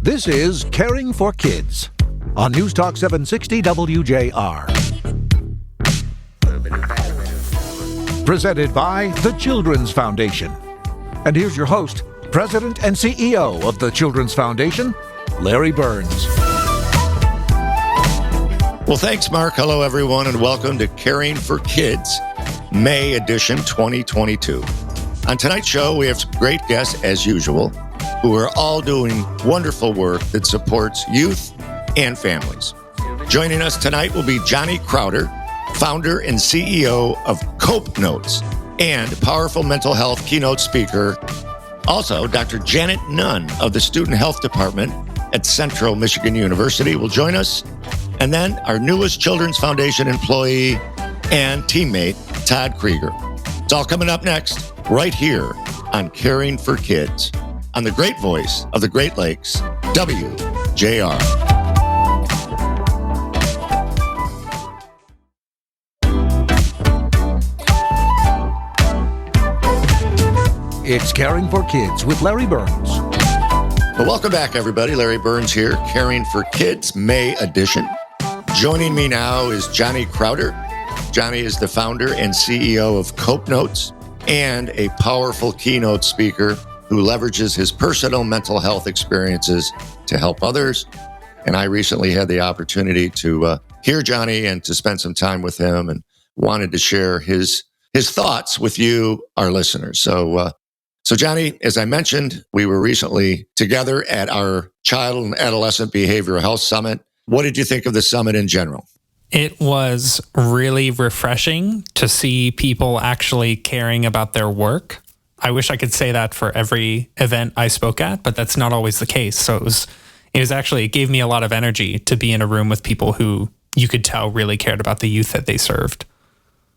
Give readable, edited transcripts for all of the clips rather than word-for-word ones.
This is Caring for Kids on News Talk 760 WJR. Presented by the Children's Foundation. And here's your host, President and CEO of the Children's Foundation, Larry Burns. Well, thanks, Mark. Hello, everyone, and welcome to Caring for Kids, May edition 2022. On tonight's show, we have some great guests, as usual, who are all doing wonderful work that supports youth and families. Joining us tonight will be Johnny Crowder, founder and CEO of Cope Notes and powerful mental health keynote speaker. Also, Dr. Janet Nunn of the Student Health Department at Central Michigan University will join us. And then our newest Children's Foundation employee and teammate, Todd Krieger. It's all coming up next, right here on Caring for Kids, on the great voice of the Great Lakes, WJR. It's Caring for Kids with Larry Burns. Well, welcome back, everybody. Larry Burns here, Caring for Kids, May edition. Joining me now is Johnny Crowder. Johnny is the founder and CEO of Cope Notes and a powerful keynote speaker who leverages his personal mental health experiences to help others. And I recently had the opportunity to hear Johnny and to spend some time with him and wanted to share his thoughts with you, our listeners. So Johnny, as I mentioned, we were recently together at our Child and Adolescent Behavioral Health Summit. What did you think of the summit in general? It was really refreshing to see people actually caring about their work. I wish I could say that for every event I spoke at, but that's not always the case. So it gave me a lot of energy to be in a room with people who you could tell really cared about the youth that they served.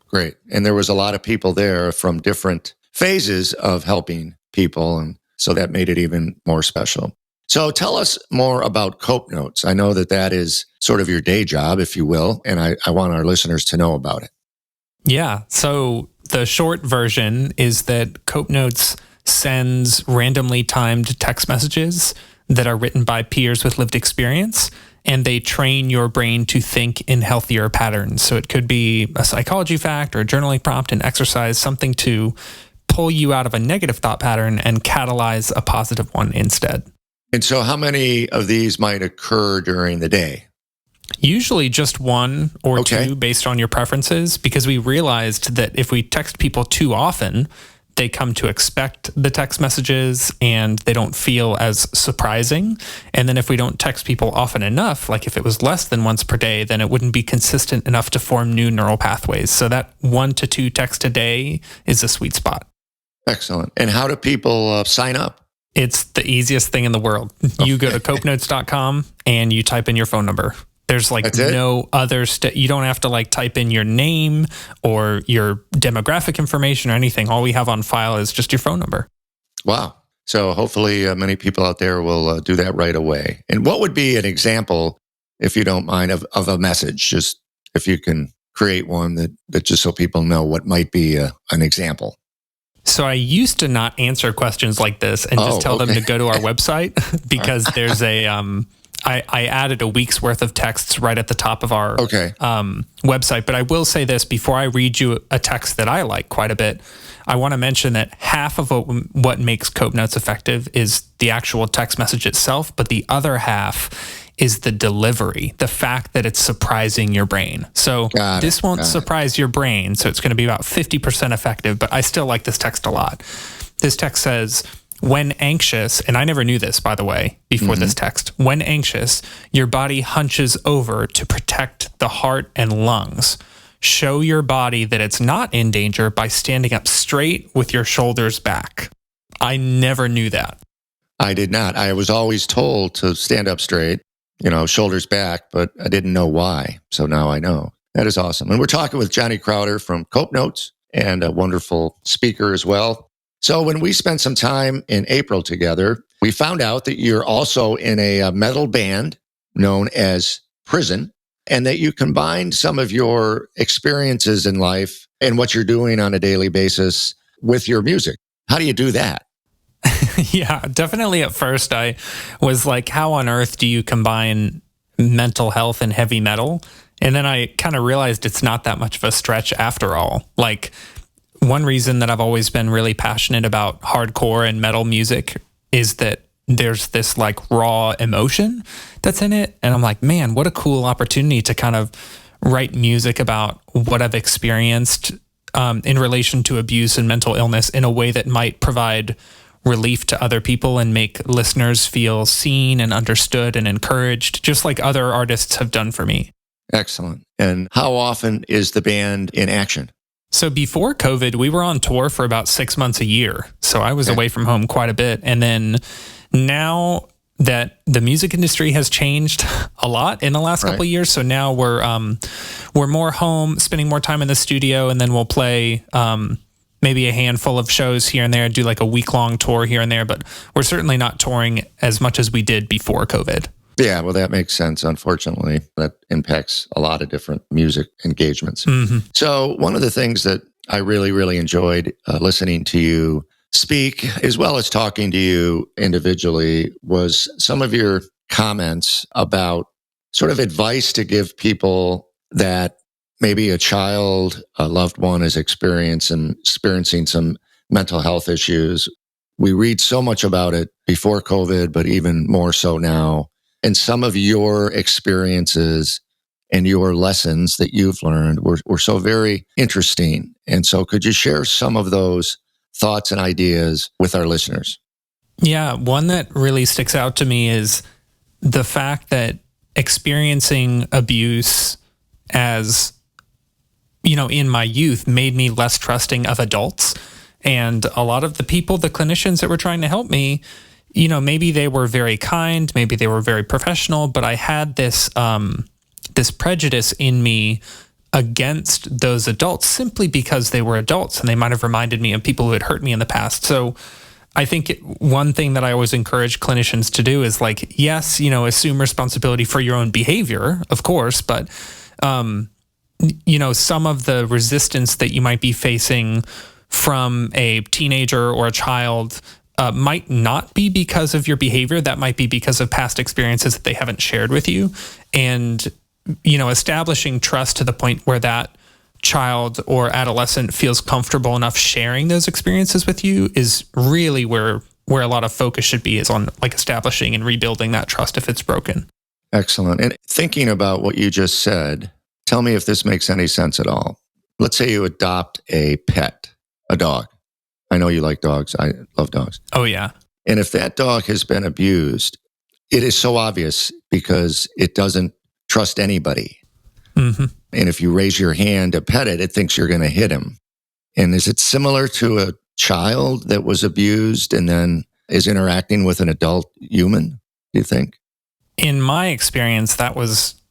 Great. And there was a lot of people there from different phases of helping people. And so that made it even more special. So tell us more about Cope Notes. I know that is sort of your day job, if you will, and I want our listeners to know about it. Yeah. So the short version is that Cope Notes sends randomly timed text messages that are written by peers with lived experience, and they train your brain to think in healthier patterns. So it could be a psychology fact or a journaling prompt, an exercise, something to pull you out of a negative thought pattern and catalyze a positive one instead. And so how many of these might occur during the day? Usually just one or two based on your preferences, because we realized that if we text people too often, they come to expect the text messages and they don't feel as surprising. And then if we don't text people often enough, like if it was less than once per day, then it wouldn't be consistent enough to form new neural pathways. So that 1 to 2 texts a day is a sweet spot. Excellent. And how do people sign up? It's the easiest thing in the world. You go to copenotes.com and you type in your phone number. There's no other you don't have to type in your name or your demographic information or anything. All we have on file is just your phone number. Wow. So hopefully many people out there will do that right away. And what would be an example, if you don't mind, of a message? Just if you can create one that just so people know what might be an example. So I used to not answer questions like this and just tell them to go to our website because there's I added a week's worth of texts right at the top of our website. But I will say this before I read you a text that I like quite a bit. I want to mention that half of what makes Cope Notes effective is the actual text message itself, but the other half is the delivery, the fact that it's surprising your brain. So this won't surprise your brain, so it's going to be about 50% effective, but I still like this text a lot. This text says, when anxious, and I never knew this, by the way, before this text, when anxious, your body hunches over to protect the heart and lungs. Show your body that it's not in danger by standing up straight with your shoulders back. I never knew that. I did not. I was always told to stand up straight, shoulders back, but I didn't know why. So now I know. That is awesome. And we're talking with Johnny Crowder from Cope Notes and a wonderful speaker as well. So when we spent some time in April together, we found out that you're also in a metal band known as Prison, and that you combine some of your experiences in life and what you're doing on a daily basis with your music. How do you do that? Yeah, definitely at first I was like, how on earth do you combine mental health and heavy metal? And then I kind of realized it's not that much of a stretch after all. Like, one reason that I've always been really passionate about hardcore and metal music is that there's this like raw emotion that's in it. And I'm like, man, what a cool opportunity to kind of write music about what I've experienced in relation to abuse and mental illness in a way that might provide relief to other people and make listeners feel seen and understood and encouraged, just like other artists have done for me. Excellent. And how often is the band in action? So before COVID, we were on tour for about 6 months a year. So I was away from home quite a bit. And then now that the music industry has changed a lot in the last couple of years, so now we're more home, spending more time in the studio, and then we'll play maybe a handful of shows here and there, do like a week-long tour here and there, but we're certainly not touring as much as we did before COVID. Yeah, well, that makes sense. Unfortunately, that impacts a lot of different music engagements. Mm-hmm. So one of the things that I really, really enjoyed listening to you speak, as well as talking to you individually, was some of your comments about sort of advice to give people that maybe a child, a loved one is experiencing some mental health issues. We read so much about it before COVID, but even more so now. And some of your experiences and your lessons that you've learned were so very interesting. And so could you share some of those thoughts and ideas with our listeners? Yeah, one that really sticks out to me is the fact that experiencing abuse as, you know, in my youth made me less trusting of adults. And a lot of the people, the clinicians that were trying to help me, you know, maybe they were very kind, maybe they were very professional, but I had this this prejudice in me against those adults simply because they were adults and they might have reminded me of people who had hurt me in the past. So I think one thing that I always encourage clinicians to do is like, yes, you know, assume responsibility for your own behavior, of course, but, you know, some of the resistance that you might be facing from a teenager or a child might not be because of your behavior. That might be because of past experiences that they haven't shared with you. And, you know, establishing trust to the point where that child or adolescent feels comfortable enough sharing those experiences with you is really where a lot of focus should be, is on like establishing and rebuilding that trust if it's broken. Excellent. And thinking about what you just said, tell me if this makes any sense at all. Let's say you adopt a pet, a dog. I know you like dogs. I love dogs. Oh, yeah. And if that dog has been abused, it is so obvious because it doesn't trust anybody. Mm-hmm. And if you raise your hand to pet it, it thinks you're going to hit him. And is it similar to a child that was abused and then is interacting with an adult human, do you think? In my experience, that was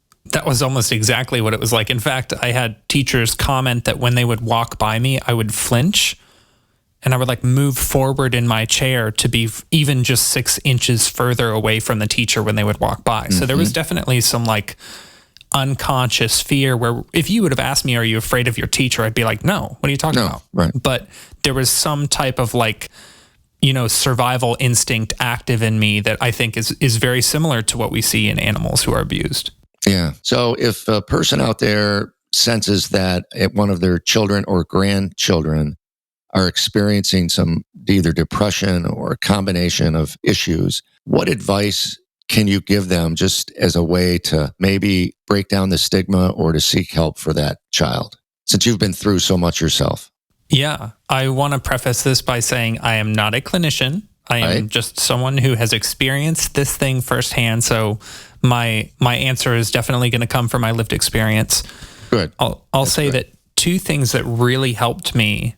almost exactly what it was like. In fact, I had teachers comment that when they would walk by me, I would flinch. And I would like move forward in my chair to be even just 6 inches further away from the teacher when they would walk by. Mm-hmm. So there was definitely some like unconscious fear where if you would have asked me, are you afraid of your teacher? I'd be like, no, what are you talking about? Right. But there was some type of like, you know, survival instinct active in me that I think is very similar to what we see in animals who are abused. Yeah. So if a person out there senses that one of their children or grandchildren are experiencing some either depression or a combination of issues, what advice can you give them just as a way to maybe break down the stigma or to seek help for that child, since you've been through so much yourself? Yeah, I want to preface this by saying I am not a clinician. I am just someone who has experienced this thing firsthand. So my answer is definitely going to come from my lived experience. Good. I'll say that two things that really helped me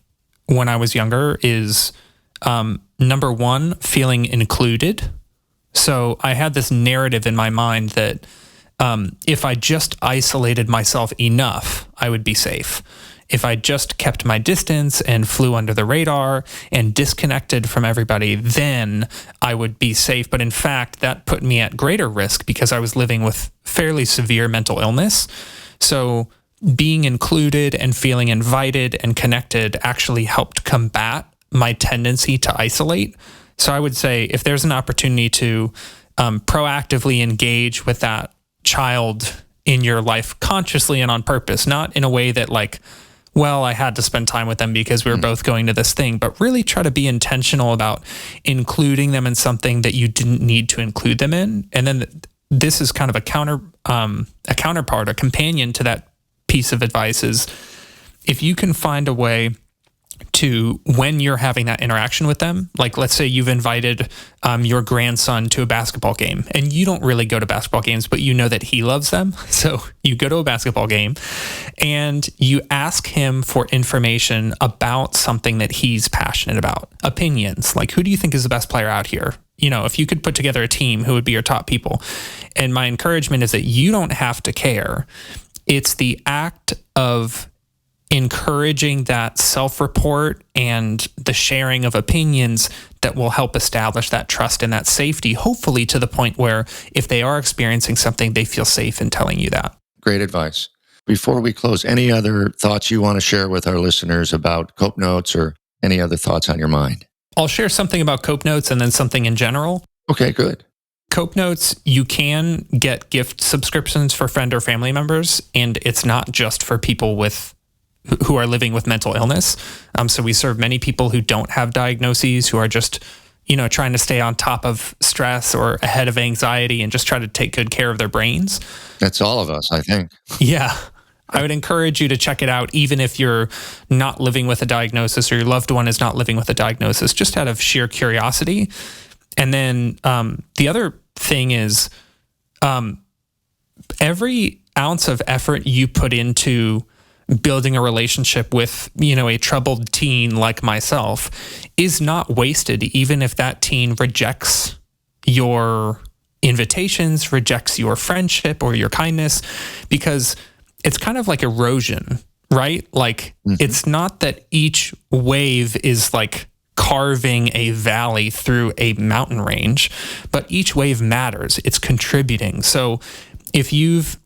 when I was younger is, number one, feeling included. So I had this narrative in my mind that if I just isolated myself enough, I would be safe. If I just kept my distance and flew under the radar and disconnected from everybody, then I would be safe. But in fact, that put me at greater risk because I was living with fairly severe mental illness. So being included and feeling invited and connected actually helped combat my tendency to isolate. So I would say if there's an opportunity to proactively engage with that child in your life consciously and on purpose, not in a way that like, well, I had to spend time with them because we were both going to this thing, but really try to be intentional about including them in something that you didn't need to include them in. And then this is kind of a counterpart, a companion to that piece of advice is if you can find a way to, when you're having that interaction with them, like let's say you've invited your grandson to a basketball game and you don't really go to basketball games, but you know that he loves them. So you go to a basketball game and you ask him for information about something that he's passionate about, opinions, like who do you think is the best player out here? You know, if you could put together a team, who would be your top people? And my encouragement is that you don't have to care. It's the act of encouraging that self-report and the sharing of opinions that will help establish that trust and that safety, hopefully to the point where if they are experiencing something, they feel safe in telling you that. Great advice. Before we close, any other thoughts you want to share with our listeners about Cope Notes or any other thoughts on your mind? I'll share something about Cope Notes and then something in general. Okay, good. Cope Notes, you can get gift subscriptions for friend or family members, and it's not just for people who are living with mental illness. So we serve many people who don't have diagnoses, who are just, trying to stay on top of stress or ahead of anxiety and just try to take good care of their brains. That's all of us, I think. Yeah. I would encourage you to check it out, even if you're not living with a diagnosis or your loved one is not living with a diagnosis, just out of sheer curiosity. And then the other thing is every ounce of effort you put into building a relationship with, a troubled teen like myself is not wasted, even if that teen rejects your invitations, rejects your friendship or your kindness, because it's kind of like erosion, right? Like It's not that each wave is like carving a valley through a mountain range, but each wave matters. It's contributing. So if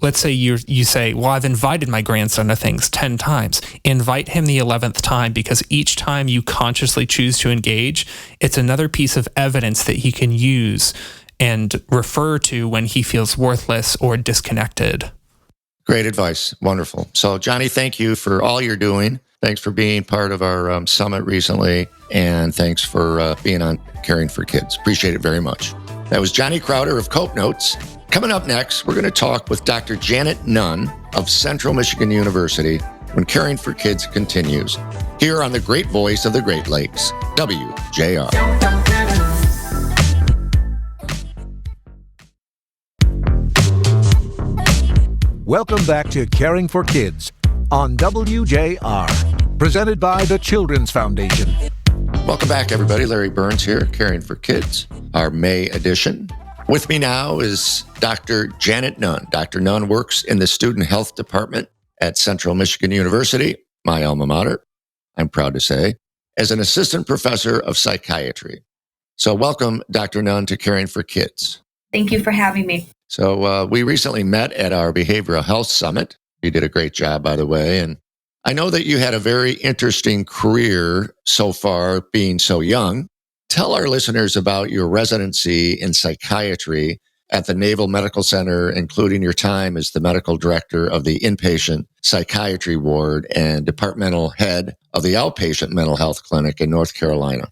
let's say you say, well, I've invited my grandson to things 10 times, invite him the 11th time, because each time you consciously choose to engage, it's another piece of evidence that he can use and refer to when he feels worthless or disconnected. Great advice. Wonderful. So Johnny, thank you for all you're doing. Thanks for being part of our summit recently. And thanks for being on Caring for Kids. Appreciate it very much. That was Johnny Crowder of Cope Notes. Coming up next, we're going to talk with Dr. Janet Nunn of Central Michigan University when Caring for Kids continues, here on the great voice of the Great Lakes, WJR. Welcome back to Caring for Kids on WJR, presented by the Children's Foundation. Welcome back, everybody. Larry Burns here, Caring for Kids, our May edition. With me now is Dr. Janet Nunn. Dr. Nunn works in the Student Health Department at Central Michigan University, my alma mater, I'm proud to say, as an assistant professor of psychiatry. So welcome, Dr. Nunn, to Caring for Kids. Thank you for having me. So we recently met at our Behavioral Health Summit. You did a great job, by the way. And I know that you had a very interesting career so far, being so young. Tell our listeners about your residency in psychiatry at the Naval Medical Center, including your time as the medical director of the inpatient psychiatry ward and departmental head of the outpatient mental health clinic in North Carolina.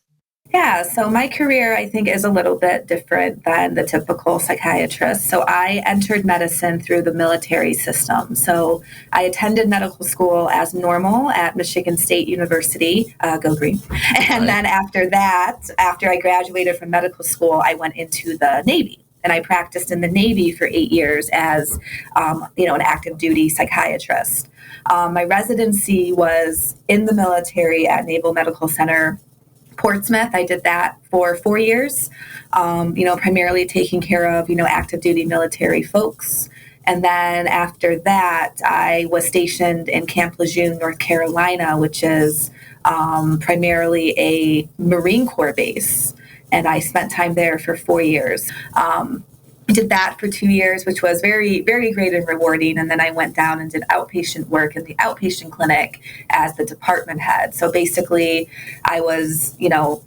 Yeah, so my career, I think, is a little bit different than the typical psychiatrist. So I entered medicine through the military system. So I attended medical school as normal at Michigan State University, go Green. And then after that, after I graduated from medical school, I went into the Navy. And I practiced in the Navy for 8 years as, an active duty psychiatrist. My residency was in the military at Naval Medical Center, Portsmouth. I did that for 4 years, primarily taking care of, active duty military folks. And then after that, I was stationed in Camp Lejeune, North Carolina, which is primarily a Marine Corps base. And I spent time there for 4 years. did that for 2 years, which was very, very great and rewarding. And then I went down and did outpatient work in the outpatient clinic as the department head. So basically, I was,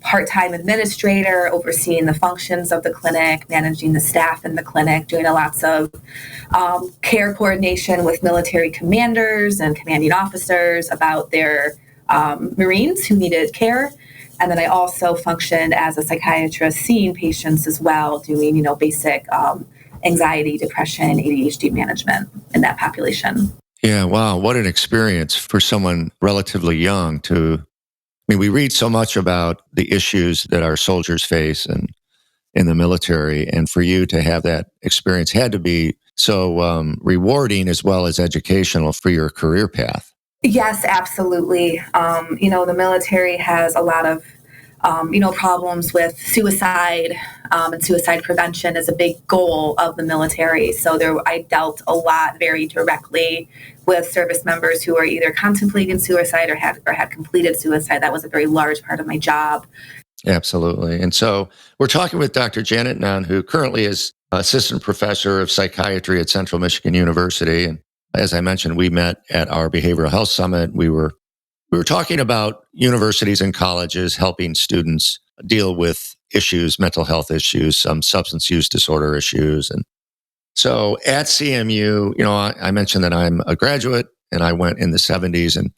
part-time administrator, overseeing the functions of the clinic, managing the staff in the clinic, doing lots of care coordination with military commanders and commanding officers about their Marines who needed care. And then I also functioned as a psychiatrist, seeing patients as well, doing, basic anxiety, depression, ADHD management in that population. Yeah, wow. What an experience for someone relatively young we read so much about the issues that our soldiers face and in the military. And for you to have that experience had to be so rewarding as well as educational for your career path. Yes, absolutely. The military has a lot of, problems with suicide, and suicide prevention is a big goal of the military. So I dealt a lot very directly with service members who are either contemplating suicide or had completed suicide. That was a very large part of my job. Absolutely. And so we're talking with Dr. Janet Nunn, who currently is assistant professor of psychiatry at Central Michigan University. And as I mentioned, we met at our behavioral health summit. We were talking about universities and colleges helping students deal with issues, mental health issues, some substance use disorder issues. And so at CMU, I mentioned that I'm a graduate and I went in the 70s. And,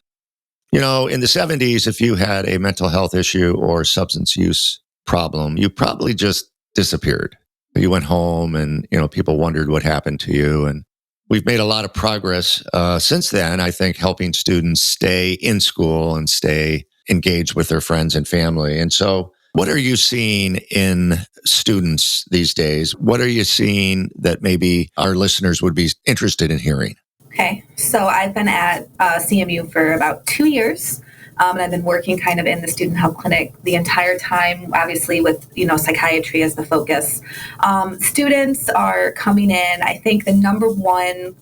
in the 70s, if you had a mental health issue or substance use problem, you probably just disappeared. You went home and, people wondered what happened to you. And we've made a lot of progress since then, I think, helping students stay in school and stay engaged with their friends and family. And so what are you seeing in students these days? What are you seeing that maybe our listeners would be interested in hearing? Okay, so I've been at CMU for about 2 years. And I've been working kind of in the student health clinic the entire time, obviously with, psychiatry as the focus. Students are coming in. I think the number one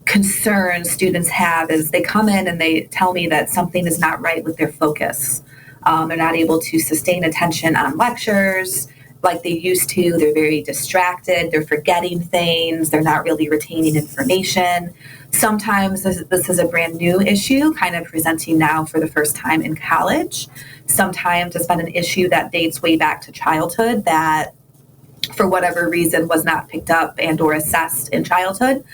concern students have is they come in and they tell me that something is not right with their focus. They're not able to sustain attention on lectures like they used to. They're very distracted. They're forgetting things. They're not really retaining information. Sometimes this is a brand new issue, kind of presenting now for the first time in college. Sometimes it's been an issue that dates way back to childhood that, for whatever reason, was not picked up and or assessed in childhood.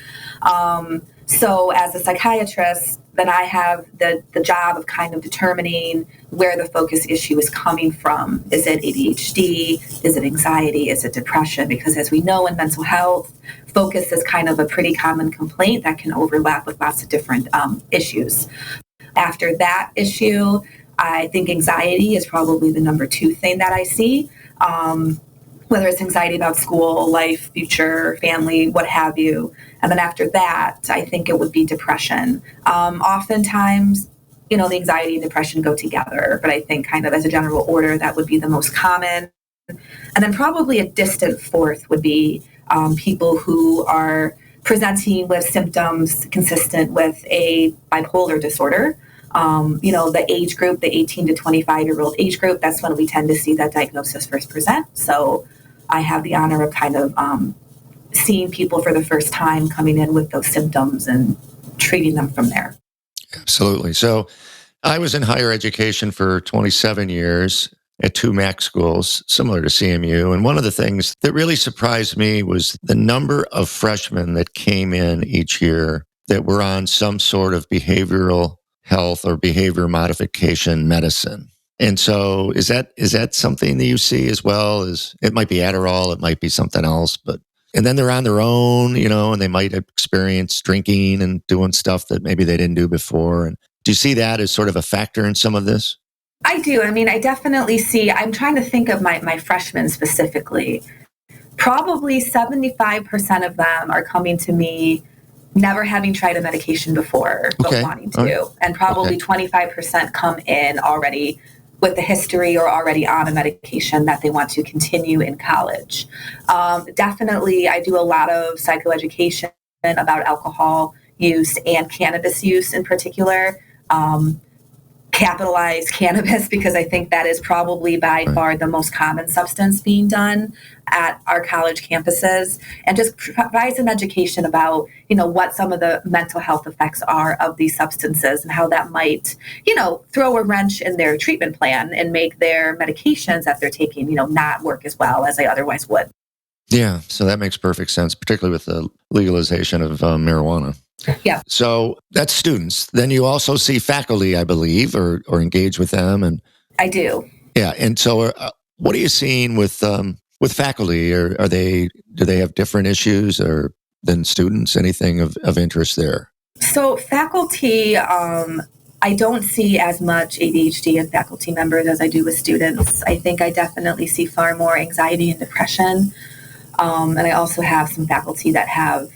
So as a psychiatrist, then I have the job of kind of determining where the focus issue is coming from. Is it ADHD? Is it anxiety? Is it depression? Because as we know in mental health, focus is kind of a pretty common complaint that can overlap with lots of different issues. After that issue, I think anxiety is probably the number 2 thing that I see. Whether it's anxiety about school, life, future, family, what have you. And then after that, I think it would be depression. Oftentimes, the anxiety and depression go together, but I think kind of as a general order, that would be the most common. And then probably a distant fourth would be people who are presenting with symptoms consistent with a bipolar disorder. The age group, the 18 to 25-year-old age group, that's when we tend to see that diagnosis first present. So I have the honor of kind of seeing people for the first time coming in with those symptoms and treating them from there. Absolutely. So I was in higher education for 27 years at 2 MAC schools, similar to CMU. And one of the things that really surprised me was the number of freshmen that came in each year that were on some sort of behavioral health or behavior modification medicine. And so is that something that you see as well? As it might be Adderall, it might be something else, and then they're on their own, and they might experience drinking and doing stuff that maybe they didn't do before. And do you see that as sort of a factor in some of this? I do. I mean, I definitely see, I'm trying to think of my freshmen specifically. Probably 75% of them are coming to me never having tried a medication before, but wanting to. Right. And probably 25% come in already with the history or already on a medication that they want to continue in college. Definitely, I do a lot of psychoeducation about alcohol use and cannabis use in particular. capitalize cannabis because I think that is probably by far the most common substance being done at our college campuses, and just provide some education about, what some of the mental health effects are of these substances and how that might, throw a wrench in their treatment plan and make their medications that they're taking, not work as well as they otherwise would. Yeah, so that makes perfect sense, particularly with the legalization of marijuana. Yeah. So that's students. Then you also see faculty, I believe, or engage with them. And I do. Yeah. And so what are you seeing with faculty? Do they have different issues than students? Anything of interest there? So faculty, I don't see as much ADHD in faculty members as I do with students. I think I definitely see far more anxiety and depression. And I also have some faculty that have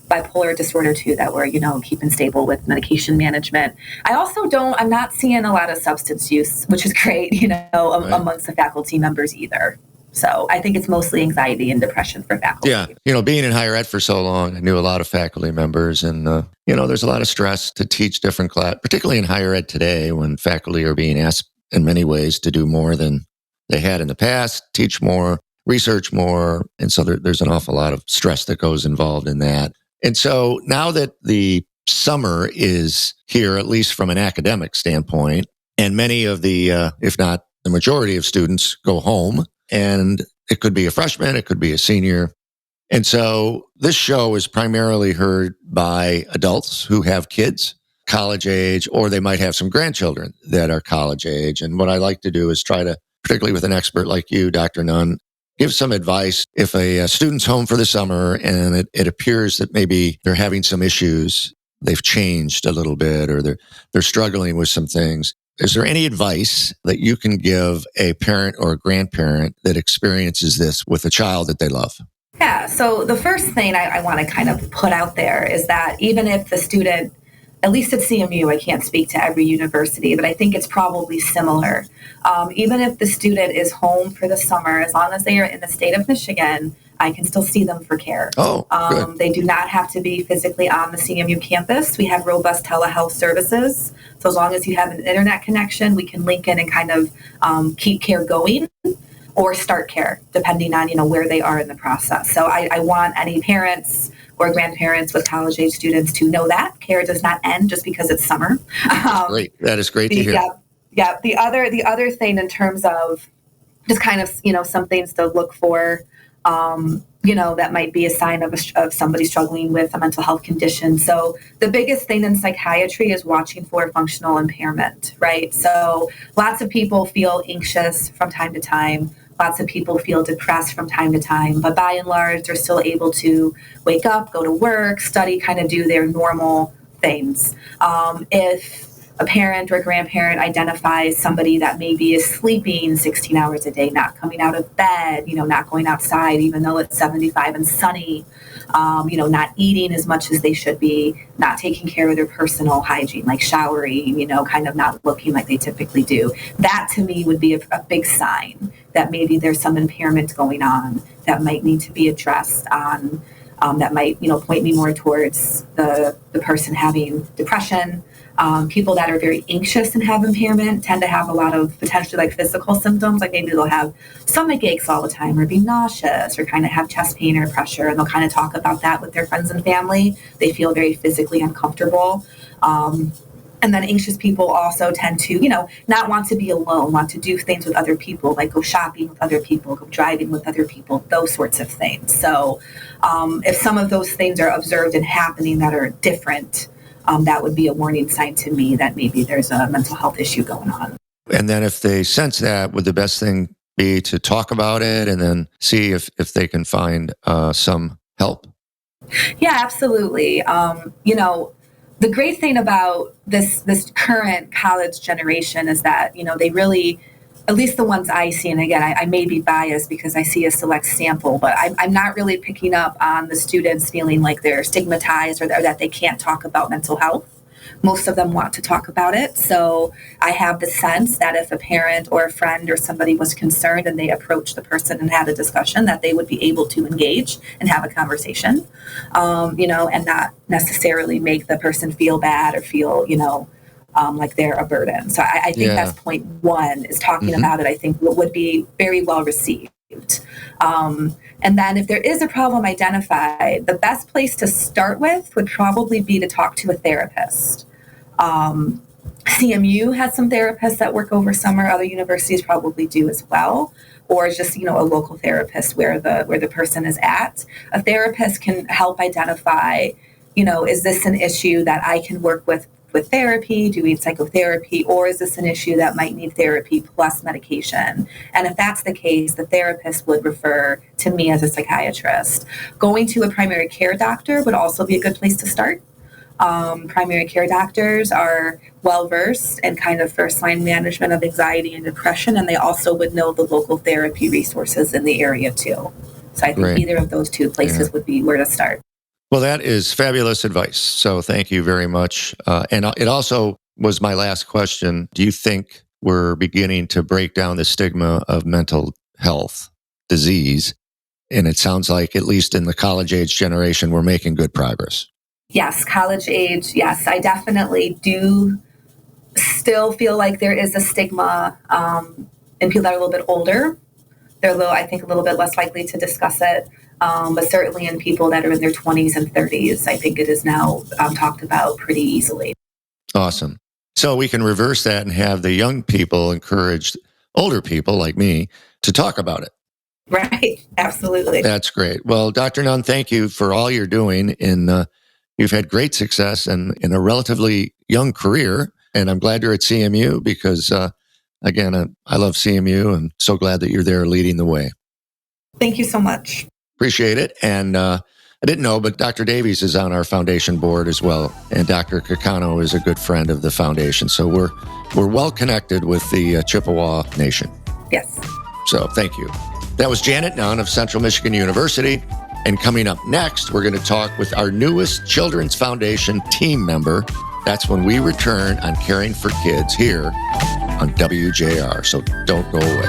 bipolar disorder too, that we're, keeping stable with medication management. I'm not seeing a lot of substance use, which is great, amongst the faculty members either. So I think it's mostly anxiety and depression for faculty. Yeah. Being in higher ed for so long, I knew a lot of faculty members, and, there's a lot of stress to teach different class, particularly in higher ed today, when faculty are being asked in many ways to do more than they had in the past, teach more, research more. And so there's an awful lot of stress that goes involved in that. And so now that the summer is here, at least from an academic standpoint, and many of the, if not the majority of students go home, and it could be a freshman, it could be a senior. And so this show is primarily heard by adults who have kids, college age, or they might have some grandchildren that are college age. And what I like to do is try to, particularly with an expert like you, Dr. Nunn, give some advice. If a student's home for the summer and it appears that maybe they're having some issues, they've changed a little bit, or they're struggling with some things, is there any advice that you can give a parent or a grandparent that experiences this with a child that they love? Yeah, so the first thing I want to kind of put out there is that even if the student, at least at CMU, I can't speak to every university, but I think it's probably similar. Even if the student is home for the summer, as long as they are in the state of Michigan, I can still see them for care. Good. They do not have to be physically on the CMU campus. We have robust telehealth services. So as long as you have an internet connection, we can link in and kind of keep care going or start care, depending on, where they are in the process. So I want any parents or grandparents with college-age students to know that care does not end just because it's summer. Great. That is great to hear. Yeah. The other thing in terms of just kind of, some things to look for, that might be a sign of somebody struggling with a mental health condition. So the biggest thing in psychiatry is watching for functional impairment, right? So lots of people feel anxious from time to time. Lots of people feel depressed from time to time, but by and large, they're still able to wake up, go to work, study, kind of do their normal things. If a parent or grandparent identifies somebody that maybe is sleeping 16 hours a day, not coming out of bed, not going outside, even though it's 75 and sunny, not eating as much as they should be, not taking care of their personal hygiene, like showering, kind of not looking like they typically do. That to me would be a big sign that maybe there's some impairment going on that might need to be addressed on, that might, point me more towards the person having depression. People that are very anxious and have impairment tend to have a lot of potentially like physical symptoms, like maybe they'll have stomach aches all the time or be nauseous or kind of have chest pain or pressure, and they'll kind of talk about that with their friends and family. They feel very physically uncomfortable. And then anxious people also tend to, not want to be alone, want to do things with other people, like go shopping with other people, go driving with other people, those sorts of things. So if some of those things are observed and happening that are different, that would be a warning sign to me that maybe there's a mental health issue going on. And then if they sense that, would the best thing be to talk about it and then see if they can find some help? Yeah, absolutely. The great thing about this current college generation is that, they really, at least the ones I see, and again, I may be biased because I see a select sample, but I'm not really picking up on the students feeling like they're stigmatized or that they can't talk about mental health. Most of them want to talk about it. So I have the sense that if a parent or a friend or somebody was concerned and they approached the person and had a discussion, that they would be able to engage and have a conversation, and not necessarily make the person feel bad or feel, like they're a burden. So I think that's point one, is talking about it, I think would be very well received. And then if there is a problem identified, the best place to start with would probably be to talk to a therapist. CMU has some therapists that work over summer. Other universities probably do as well, or just, a local therapist where the person is at. A therapist can help identify, is this an issue that I can work with therapy? Do we need psychotherapy? Or is this an issue that might need therapy plus medication? And if that's the case, the therapist would refer to me as a psychiatrist. Going to a primary care doctor would also be a good place to start. Primary care doctors are well-versed in kind of first-line management of anxiety and depression, and they also would know the local therapy resources in the area too. So I think either of those two places would be where to start. Well, that is fabulous advice. So thank you very much. And it also was my last question. Do you think we're beginning to break down the stigma of mental health disease? And it sounds like, at least in the college-age generation, we're making good progress. Yes, college age. Yes, I definitely do still feel like there is a stigma in people that are a little bit older. They're I think a little bit less likely to discuss it. But certainly in people that are in their 20s and 30s, I think it is now talked about pretty easily. Awesome. So we can reverse that and have the young people encourage older people like me to talk about it. Right. Absolutely. That's great. Well, Dr. Nunn, thank you for all you're doing. You've had great success in a relatively young career. And I'm glad you're at CMU because, again, I love CMU and so glad that you're there leading the way. Thank you so much. Appreciate it. And I didn't know, but Dr. Davies is on our foundation board as well. And Dr. Kakano is a good friend of the foundation. So we're well connected with the Chippewa Nation. Yes. So thank you. That was Janet Nunn of Central Michigan University. And coming up next, we're going to talk with our newest Children's Foundation team member. That's when we return on Caring for Kids here on WJR. So don't go away.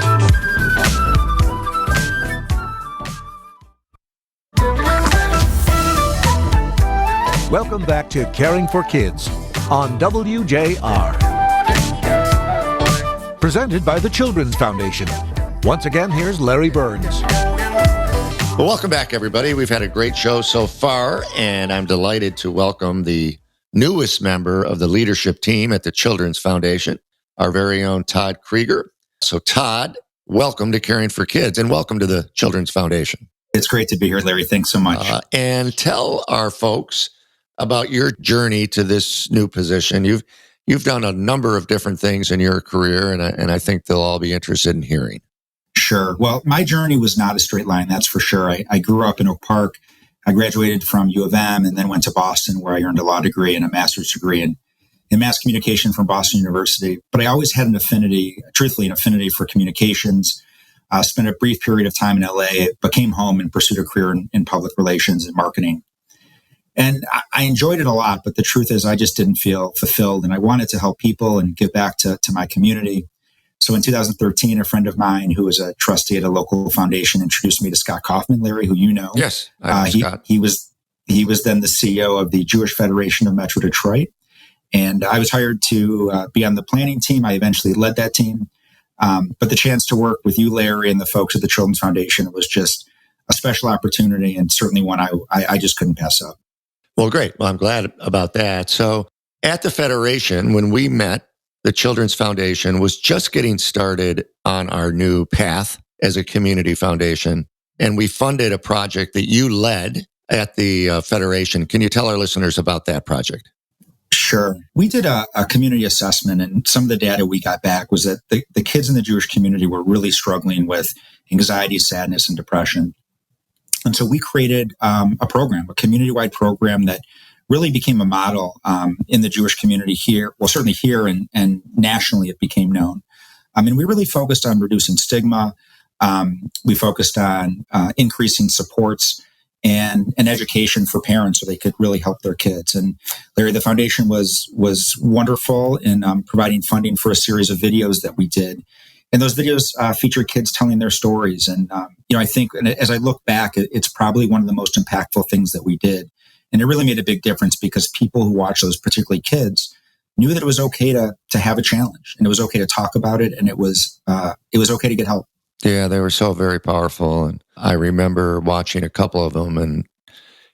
Welcome back to Caring for Kids on WJR. Presented by the Children's Foundation. Once again, here's Larry Burns. Well, welcome back, everybody. We've had a great show so far, and I'm delighted to welcome the newest member of the leadership team at the Children's Foundation, our very own Todd Krieger. So, Todd, welcome to Caring for Kids, and welcome to the Children's Foundation. It's great to be here, Larry. Thanks so much. And tell our folks about your journey to this new position. You've done a number of different things in your career, and I think they'll all be interested in hearing. Sure. Well, my journey was not a straight line, that's for sure. I grew up in Oak Park. I graduated from U of M and then went to Boston, where I earned a law degree and a master's degree in mass communication from Boston University. But I always had an affinity for communications. Spent a brief period of time in LA, but came home and pursued a career in public relations and marketing. And I enjoyed it a lot, but the truth is I just didn't feel fulfilled. And I wanted to help people and give back to my community. So in 2013, a friend of mine who was a trustee at a local foundation introduced me to Scott Kaufman, Larry, who you know. Yes, I know Scott. He was then the CEO of the Jewish Federation of Metro Detroit. And I was hired to be on the planning team. I eventually led that team. But the chance to work with you, Larry, and the folks at the Children's Foundation was just a special opportunity, and certainly one I just couldn't pass up. Well, great. Well, I'm glad about that. So at the Federation, when we met, the Children's Foundation was just getting started on our new path as a community foundation. And we funded a project that you led at the Federation. Can you tell our listeners about that project? Sure. We did a community assessment, and some of the data we got back was that the kids in the Jewish community were really struggling with anxiety, sadness, and depression. And so we created a program, a community-wide program that really became a model in the Jewish community here. Well, certainly here and nationally it became known. And we really focused on reducing stigma. We focused on increasing supports and education for parents so they could really help their kids. And Larry, the foundation was wonderful in providing funding for a series of videos that we did. And those videos feature kids telling their stories. And, I think as I look back, it's probably one of the most impactful things that we did. And it really made a big difference because people who watch those, particularly kids, knew that it was okay to have a challenge, and it was okay to talk about it, and it was okay to get help. Yeah, they were so very powerful. And I remember watching a couple of them, and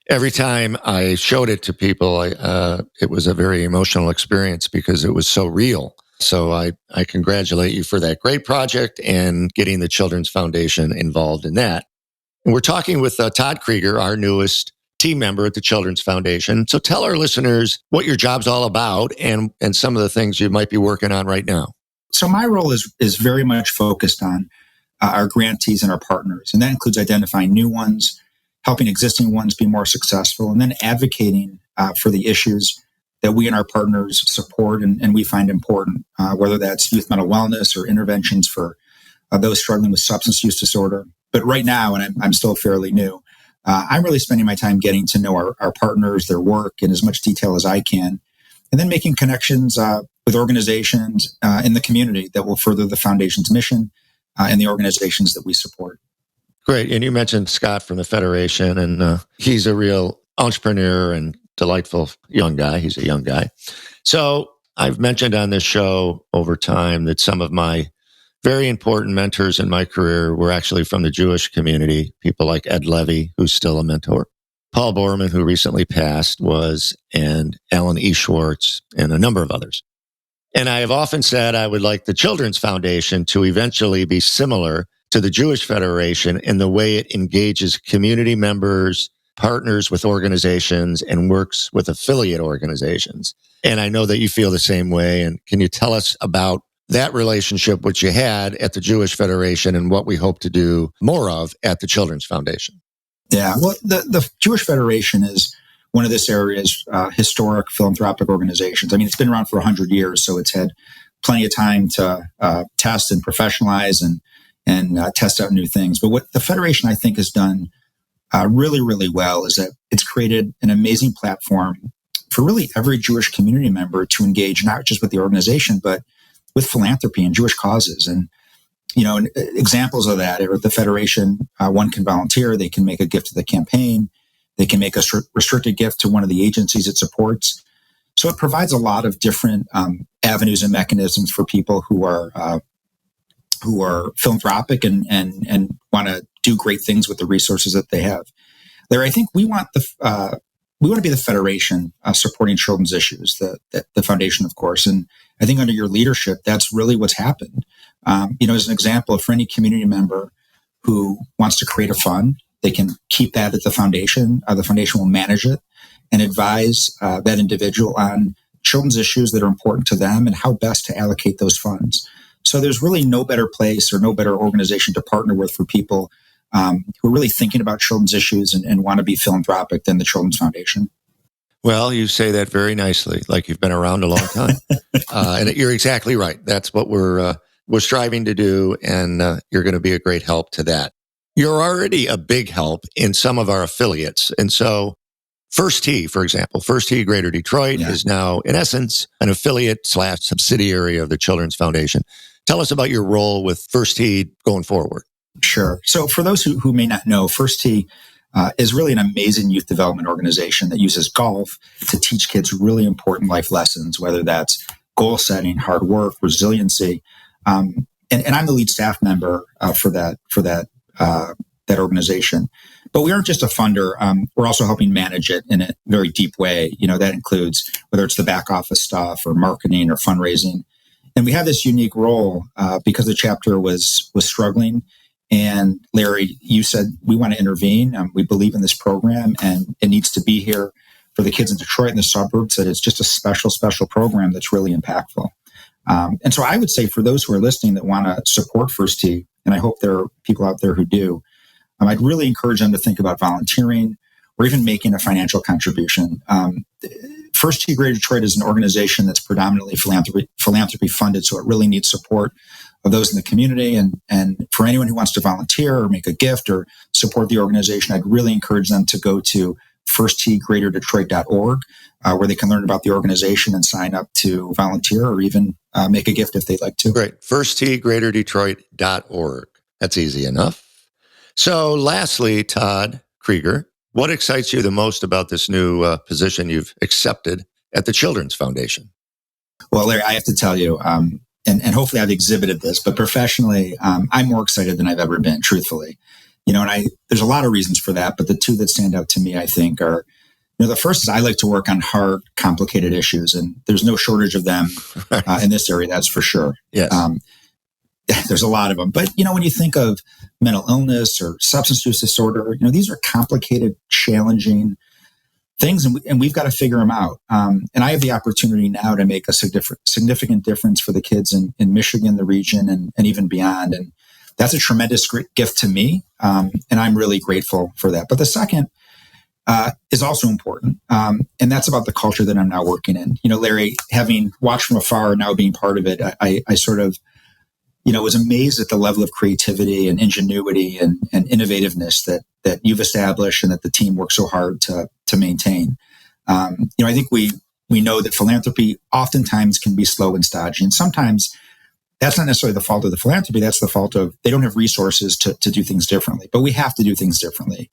every time I showed it to people, it was a very emotional experience because it was so real. So I congratulate you for that great project and getting the Children's Foundation involved in that. And we're talking with Todd Krieger, our newest team member at the Children's Foundation. So tell our listeners what your job's all about and some of the things you might be working on right now. So my role is very much focused on our grantees and our partners. And that includes identifying new ones, helping existing ones be more successful, and then advocating for the issues that we and our partners support and we find important, whether that's youth mental wellness or interventions for those struggling with substance use disorder. But right now, and I'm still fairly new, I'm really spending my time getting to know our partners, their work in as much detail as I can, and then making connections with organizations in the community that will further the Foundation's mission and the organizations that we support. Great. And you mentioned Scott from the Federation, and he's a real entrepreneur and delightful young guy. He's a young guy. So I've mentioned on this show over time that some of my very important mentors in my career were actually from the Jewish community, people like Ed Levy, who's still a mentor. Paul Borman, who recently passed, was, and Alan E. Schwartz, and a number of others. And I have often said I would like the Children's Foundation to eventually be similar to the Jewish Federation in the way it engages community members, partners with organizations, and works with affiliate organizations. And I know that you feel the same way. And can you tell us about that relationship which you had at the Jewish Federation and what we hope to do more of at the Children's Foundation? Yeah, well, the Jewish Federation is one of this area's historic philanthropic organizations. I mean, it's been around for 100 years, so it's had plenty of time to test and professionalize and test out new things. But what the Federation, I think, has done really, really well is that it's created an amazing platform for really every Jewish community member to engage, not just with the organization, but with philanthropy and Jewish causes. And, examples of that are at the Federation, one can volunteer, they can make a gift to the campaign, they can make a restricted gift to one of the agencies it supports. So it provides a lot of different avenues and mechanisms for people who are philanthropic and want to do great things with the resources that they have. Larry, I think we want to be the Federation supporting children's issues, the foundation, of course. And I think under your leadership, that's really what's happened. As an example, for any community member who wants to create a fund, they can keep that at the foundation. The foundation will manage it and advise that individual on children's issues that are important to them and how best to allocate those funds. So there's really no better place or no better organization to partner with for people who are really thinking about children's issues and want to be philanthropic than the Children's Foundation. Well, you say that very nicely, like you've been around a long time. And you're exactly right. That's what we're striving to do, and you're going to be a great help to that. You're already a big help in some of our affiliates. And so First Tee, for example, First Tee Greater Detroit is now, in essence, an affiliate / subsidiary of the Children's Foundation. Tell us about your role with First Tee going forward. Sure. So for those who may not know, First Tee is really an amazing youth development organization that uses golf to teach kids really important life lessons, whether that's goal setting, hard work, resiliency. And I'm the lead staff member for that organization. But we aren't just a funder. We're also helping manage it in a very deep way. That includes whether it's the back office stuff or marketing or fundraising. And we have this unique role because the chapter was struggling. And Larry, you said we want to intervene. We believe in this program, and it needs to be here for the kids in Detroit and the suburbs. That it's just a special program that's really impactful. And so I would say for those who are listening that want to support First Tee, and I hope there are people out there who do, I'd really encourage them to think about volunteering or even making a financial contribution. First Tee Greater Detroit is an organization that's predominantly philanthropy funded, so it really needs support of those in the community. And for anyone who wants to volunteer or make a gift or support the organization, I'd really encourage them to go to firstteegreaterdetroit.org, where they can learn about the organization and sign up to volunteer or even make a gift if they'd like to. Great. firstteegreaterdetroit.org. That's easy enough. So lastly, Todd Krieger, what excites you the most about this new position you've accepted at the Children's Foundation? Well, Larry, I have to tell you, and hopefully I've exhibited this, but professionally, I'm more excited than I've ever been, truthfully. And there's a lot of reasons for that, but the two that stand out to me, I think, are, the first is I like to work on hard, complicated issues, and there's no shortage of them in this area, that's for sure. Yes. There's a lot of them. But, when you think of mental illness or substance use disorder, these are complicated, challenging things, and we've got to figure them out. And I have the opportunity now to make a significant difference for the kids in Michigan, the region, and even beyond. And that's a tremendous gift to me, and I'm really grateful for that. But the second is also important, and that's about the culture that I'm now working in. Larry, having watched from afar, now being part of it, I sort of, was amazed at the level of creativity and ingenuity and innovativeness that you've established and that the team works so hard to maintain. I think we know that philanthropy oftentimes can be slow and stodgy, and sometimes that's not necessarily the fault of the philanthropy. That's the fault of they don't have resources to do things differently. But we have to do things differently.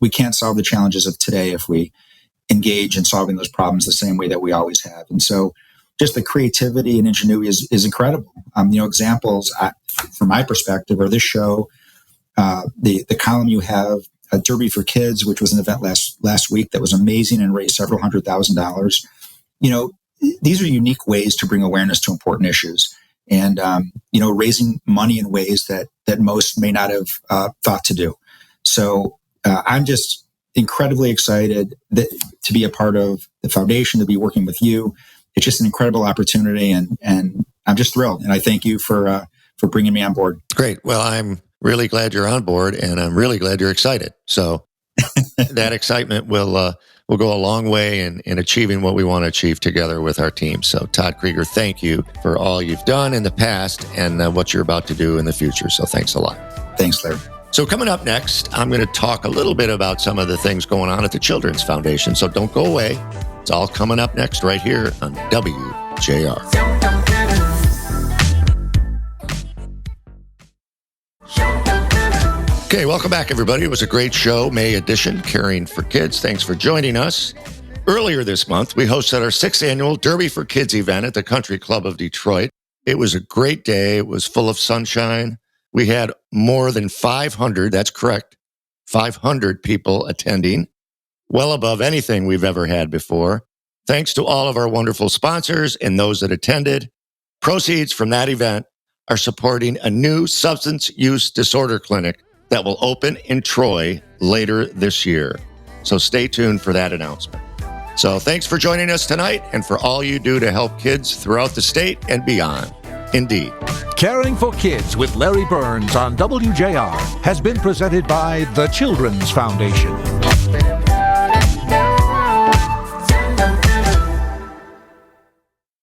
We can't solve the challenges of today if we engage in solving those problems the same way that we always have. And so just the creativity and ingenuity is incredible. Examples from my perspective are this show, the column you have, Derby for Kids, which was an event last week that was amazing and raised several $100,000. These are unique ways to bring awareness to important issues. And, raising money in ways that most may not have thought to do. So I'm just incredibly excited to be a part of the foundation, to be working with you. It's just an incredible opportunity, and I'm just thrilled. And I thank you for bringing me on board. Great. Well, I'm really glad you're on board, and I'm really glad you're excited. So that excitement will go a long way in achieving what we want to achieve together with our team. So Todd Krieger, thank you for all you've done in the past and what you're about to do in the future. So thanks a lot. Thanks, Larry. So coming up next, I'm going to talk a little bit about some of the things going on at the Children's Foundation. So don't go away. It's all coming up next right here on WJR. Okay, welcome back, everybody. It was a great show, May edition, Caring for Kids. Thanks for joining us. Earlier this month, we hosted our 6th annual Derby for Kids event at the Country Club of Detroit. It was a great day. It was full of sunshine. We had more than 500, that's correct, 500 people attending, well above anything we've ever had before. Thanks to all of our wonderful sponsors and those that attended. Proceeds from that event are supporting a new substance use disorder clinic that will open in Troy later this year. So stay tuned for that announcement. So thanks for joining us tonight and for all you do to help kids throughout the state and beyond. Indeed. Caring for Kids with Larry Burns on WJR has been presented by the Children's Foundation.